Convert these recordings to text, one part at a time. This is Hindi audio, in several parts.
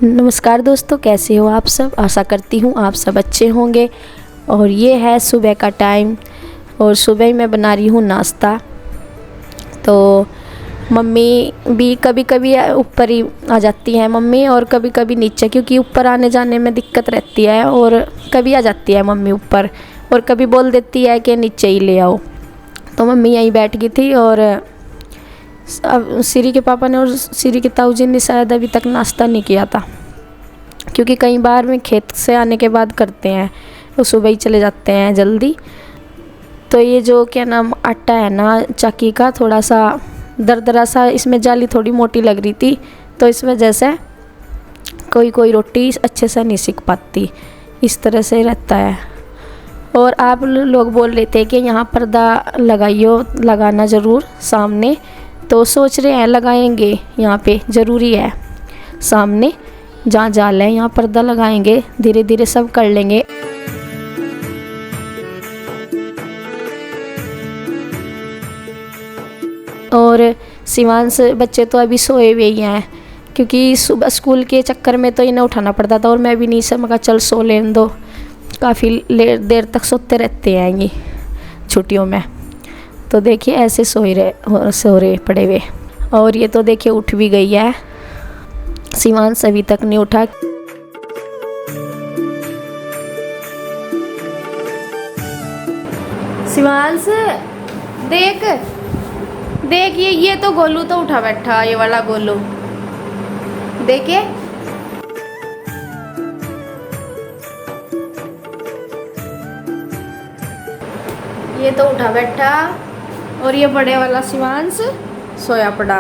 नमस्कार दोस्तों, कैसे हो आप सब। आशा करती हूँ आप सब अच्छे होंगे। और ये है सुबह का टाइम और सुबह मैं बना रही हूँ नाश्ता। तो मम्मी भी कभी कभी ऊपर ही आ जाती है मम्मी, और कभी कभी नीचे, क्योंकि ऊपर आने जाने में दिक्कत रहती है। और कभी आ जाती है मम्मी ऊपर और कभी बोल देती है कि नीचे ही ले आओ। तो मम्मी यहीं बैठ गई थी और अब सिरी के पापा ने और सिरी के ताऊ जी ने शायद अभी तक नाश्ता नहीं किया था, क्योंकि कई बार में खेत से आने के बाद करते हैं, वो सुबह ही चले जाते हैं जल्दी। तो ये जो क्या नाम आटा है ना चक्की का, थोड़ा सा दरदरा सा, इसमें जाली थोड़ी मोटी लग रही थी, तो इस वजह से कोई कोई रोटी अच्छे से नहीं सीख पाती। इस तरह से रहता है। और आप लोग बोल रहे थे कि यहाँ पर्दा लगाइयो, लगाना ज़रूर सामने। तो सोच रहे हैं लगाएंगे, यहाँ पे ज़रूरी है सामने जहाँ जाल है यहाँ पर्दा लगाएंगे, धीरे धीरे सब कर लेंगे। और शिवांश बच्चे तो अभी सोए हुए ही हैं, क्योंकि सुबह स्कूल के चक्कर में तो इन्हें उठाना पड़ता था और मैं भी नहीं समझा चल सो लेने दो। काफ़ी देर तक सोते रहते हैं ये छुट्टियों में। तो देखिए ऐसे सो रहे पड़े हुए। और ये तो देखिए उठ भी गई है, शिवांश अभी तक नहीं उठा। शिवांश देख देख, ये तो गोलू तो उठा बैठा, ये वाला गोलू देखिए। ये तो उठा बैठा और ये बड़े वाला शिवांश सोया पड़ा।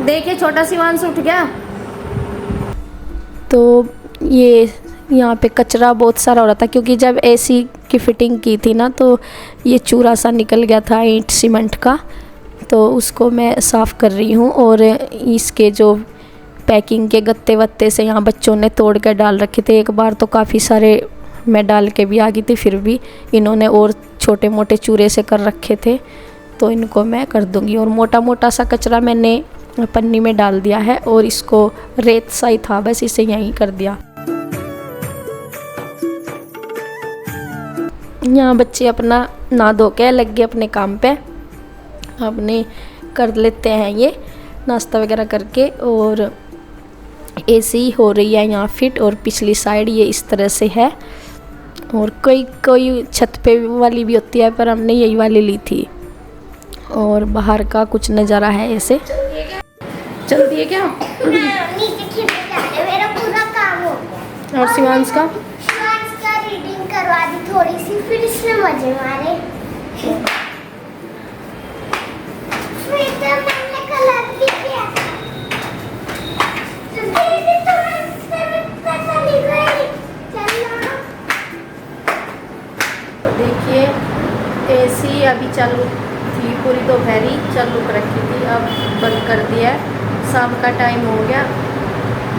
देखिए छोटा शिवांश उठ गया। तो ये यहाँ पे कचरा बहुत सारा हो रहा था, क्योंकि जब एसी की फिटिंग की थी ना, तो ये चूरा सा निकल गया था ईंट सीमेंट का। तो उसको मैं साफ़ कर रही हूँ। और इसके जो पैकिंग के गत्ते वत्ते से यहाँ बच्चों ने तोड़ कर डाल रखे थे। एक बार तो काफ़ी सारे मैं डाल के भी आ गई थी, फिर भी इन्होंने और छोटे मोटे चूरे से कर रखे थे, तो इनको मैं कर दूँगी। और मोटा मोटा सा कचरा मैंने पन्नी में डाल दिया है, और इसको रेत सा ही था, बस इसे यहीं कर दिया। यहाँ बच्चे अपना नहा धो के लग गए अपने काम पे, अपने कर लेते हैं ये नाश्ता वगैरह करके। और एसी हो रही है यहाँ फिट, और पिछली साइड ये इस तरह से है। और कोई छत पे वाली भी होती है, पर हमने यही वाली ली थी। और बाहर का कुछ नज़ारा है ऐसे। चलती है क्या? मेरा पूरा काम हो गया। और शिवांश का रीडिंग करवा दी थोड़ी सी, फिर इसने मजे मारे। फिर तो मैंने कलर भी किया। देखिए एसी अभी चालू थी, पूरी दोपहरी चालू कर रखी थी, अब बंद कर दिया। शाम का टाइम हो गया,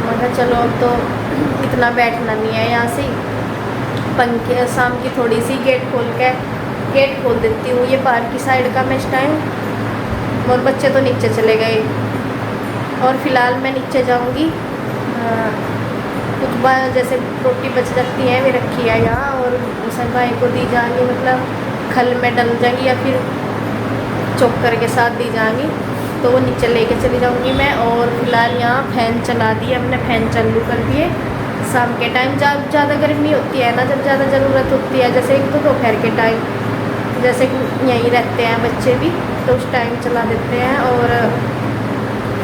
मगर चलो अब तो इतना बैठना नहीं है यहाँ से। पंखे शाम की थोड़ी सी गेट खोल देती हूँ, ये बाहर की साइड का मैं इस टाइम। और बच्चे तो नीचे चले गए, और फिलहाल मैं नीचे जाऊँगी। कुछ बार जैसे रोटी बच जाती है वे रखी है यहाँ, और उसे गाय को दी जाएंगी, मतलब खल में डल जाएंगी या फिर चोकर के साथ दी जाएंगी, तो वो नीचे लेके चली जाऊंगी मैं। और फिलहाल यहाँ फैन चला दिए हमने, फैन चालू कर दिए। शाम के टाइम जब ज़्यादा गर्मी होती है ना, जब ज़्यादा ज़रूरत होती है, जैसे एक तो दोपहर के टाइम, जैसे यहीं रहते हैं बच्चे भी, तो उस टाइम चला देते हैं। और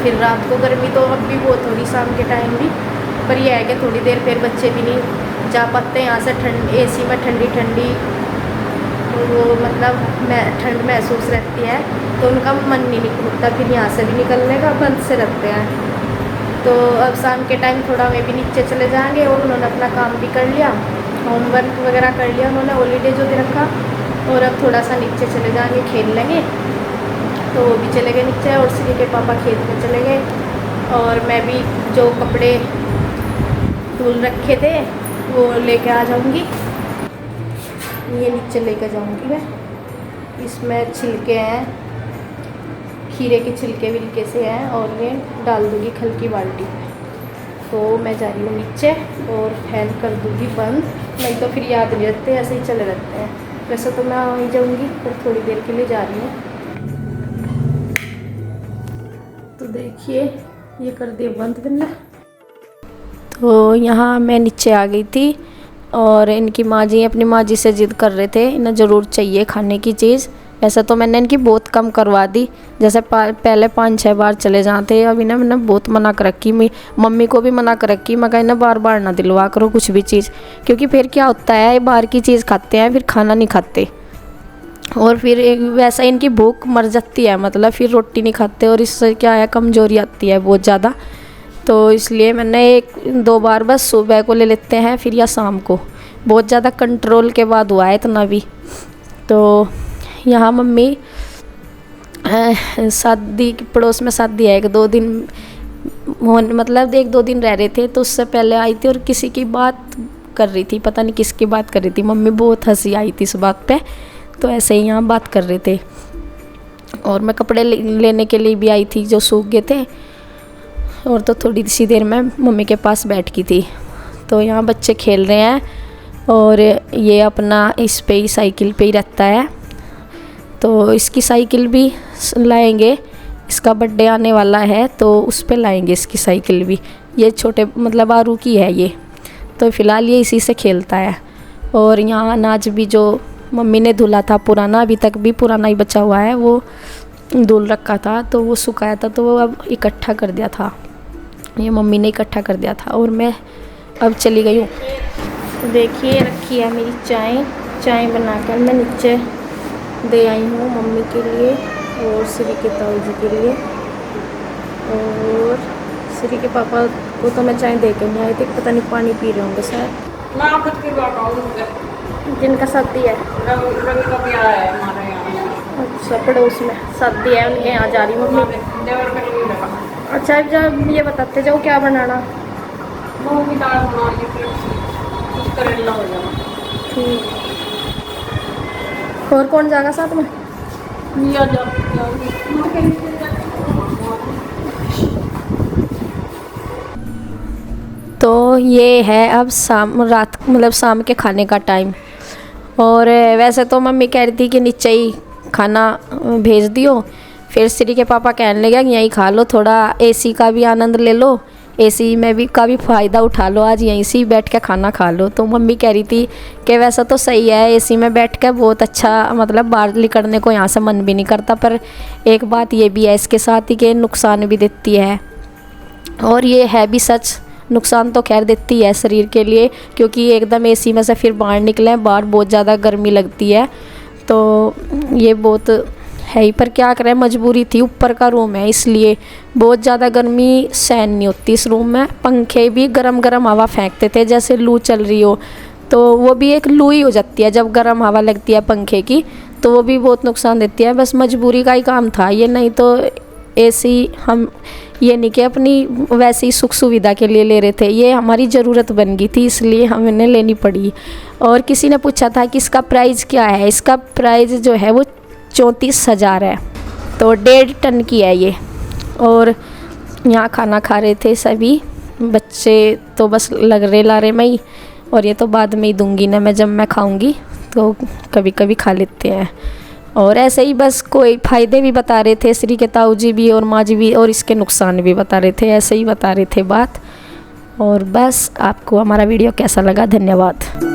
फिर रात को गर्मी तो अब भी बहुत हो रही शाम के टाइम भी, पर यह है कि थोड़ी देर फिर बच्चे भी नहीं जा पाते यहाँ से। एसी में ठंडी वो मतलब ठंड महसूस रहती है, तो उनका मन नहीं निकलता फिर यहाँ से भी निकलने का, बंद से रहते हैं। तो अब शाम के टाइम थोड़ा वे भी नीचे चले जाएंगे। और उन्होंने अपना काम भी कर लिया, होमवर्क वगैरह कर लिया उन्होंने, हॉलीडे जो दे रखा। और अब थोड़ा सा नीचे चले जाएंगे, खेल लेंगे। तो वो भी चले गए नीचे, और सिरी के पापा खेत में चले गए। और मैं भी जो कपड़े धुल रखे थे वो लेके आ जाऊंगी, ये नीचे लेकर जाऊंगी मैं। इसमें छिलके हैं, खीरे के छिलके विलके से हैं, और ये डाल दूँगी खल की बाल्टी में। तो मैं जा रही हूँ नीचे और फैन कर दूँगी बंद, नहीं तो फिर याद नहीं रहते, ऐसे ही चले रहते हैं। वैसे तो मैं आ ही जाऊँगी, पर थोड़ी देर के लिए जा रही हूँ। तो देखिए ये कर दिया बंद मैंने। तो यहाँ मैं नीचे आ गई थी और इनकी माँ जी अपनी माँ जी से ज़िद कर रहे थे, इन्हें ज़रूर चाहिए खाने की चीज़। वैसे तो मैंने इनकी बहुत कम करवा दी, जैसे पहले 5-6 बार चले जाते, अब इन्हें मैंने बहुत मना कर रखी, मम्मी को भी मना कर रखी। मैं कहा इन्हें बार बार ना दिलवा करो कुछ भी चीज़, क्योंकि फिर क्या होता है बाहर की चीज़ खाते हैं फिर खाना नहीं खाते, और फिर वैसा इनकी भूख मर जाती है, मतलब फिर रोटी नहीं खाते और इससे क्या है कमज़ोरी आती है बहुत ज़्यादा। तो इसलिए मैंने 1-2 बार बस सुबह को ले लेते हैं फिर या शाम को, बहुत ज़्यादा कंट्रोल के बाद हुआ है इतना भी। तो यहाँ मम्मी शादी पड़ोस में शादी है, 1-2 दिन मतलब 1-2 दिन रह रहे थे, तो उससे पहले आई थी और किसी की बात कर रही थी, पता नहीं किसकी बात कर रही थी। मम्मी बहुत हंसी आई थी इस बात पे, तो ऐसे ही यहाँ बात कर रहे थे। और मैं कपड़े लेने के लिए भी आई थी जो सूख गए थे, और तो थोड़ी सी देर में मम्मी के पास बैठ गई थी। तो यहाँ बच्चे खेल रहे हैं और ये अपना इस पे ही साइकिल पे ही रहता है, तो इसकी साइकिल भी लाएंगे, इसका बर्थडे आने वाला है तो उस पे लाएंगे इसकी साइकिल भी। ये छोटे मतलब आरू की है ये, तो फ़िलहाल ये इसी से खेलता है। और यहाँ अनाज भी जो मम्मी ने धुला था पुराना, अभी तक भी पुराना ही बचा हुआ है, वो धुल रखा था, तो वो सुखाया था, तो वो अब इकट्ठा कर दिया था, ये मम्मी ने इकट्ठा कर दिया था। और मैं अब चली गई हूँ। तो देखिए रखी है मेरी चाय बनाकर मैं नीचे दे आई हूँ मम्मी के लिए और श्री के ताऊ जी के लिए, और श्री के पापा को तो मैं चाय दे के नहीं आई थी, पता नहीं पानी पी रहे होंगे शायद, जिनका शादी है। अच्छा पड़ोस में शादी है उनके यहाँ जा रही हूँ मम्मी। अच्छा जब ये बताते जाओ क्या बनाना। ठीक, और कौन जाएगा साथ में? तो ये है अब रात मतलब शाम के खाने का टाइम, और वैसे तो मम्मी कह रही थी कि नीचे ही खाना भेज दियो, फिर श्री के पापा कहने लगे यहीं खा लो, थोड़ा एसी का भी आनंद ले लो, एसी में भी का भी फ़ायदा उठा लो, आज यहीं से बैठ के खाना खा लो। तो मम्मी कह रही थी कि वैसा तो सही है, एसी में बैठ के बहुत अच्छा, मतलब बाहर निकलने को यहाँ से मन भी नहीं करता, पर एक बात ये भी है इसके साथ ही कि नुकसान भी देती है, और ये है भी सच, नुकसान तो खैर देती है शरीर के लिए, क्योंकि एकदम एसी में से फिर बाहर निकले, बाहर बहुत ज़्यादा गर्मी लगती है, तो ये बहुत है ही, पर क्या करें मजबूरी थी, ऊपर का रूम है इसलिए बहुत ज़्यादा गर्मी सहन नहीं होती इस रूम में। पंखे भी गरम गरम हवा फेंकते थे, जैसे लू चल रही हो, तो वो भी एक लू ही हो जाती है जब गर्म हवा लगती है पंखे की, तो वो भी बहुत नुकसान देती है। बस मजबूरी का ही काम था ये, नहीं तो एसी हम ये नहीं कि अपनी वैसे ही सुख सुविधा के लिए ले रहे थे, ये हमारी ज़रूरत बन गई थी इसलिए हमें लेनी पड़ी। और किसी ने पूछा था कि इसका प्राइस क्या है, इसका प्राइस जो है वो 34,000 है, तो 1.5 टन की है ये। और यहाँ खाना खा रहे थे सभी बच्चे, तो बस लग रहे लारे में ही, और ये तो बाद में ही दूंगी ना मैं, जब मैं खाऊंगी तो कभी कभी खा लेते हैं। और ऐसे ही बस कोई फ़ायदे भी बता रहे थे श्री के ताऊ जी भी और माँ जी भी, और इसके नुकसान भी बता रहे थे, ऐसे ही बता रहे थे बात। और बस आपको हमारा वीडियो कैसा लगा, धन्यवाद।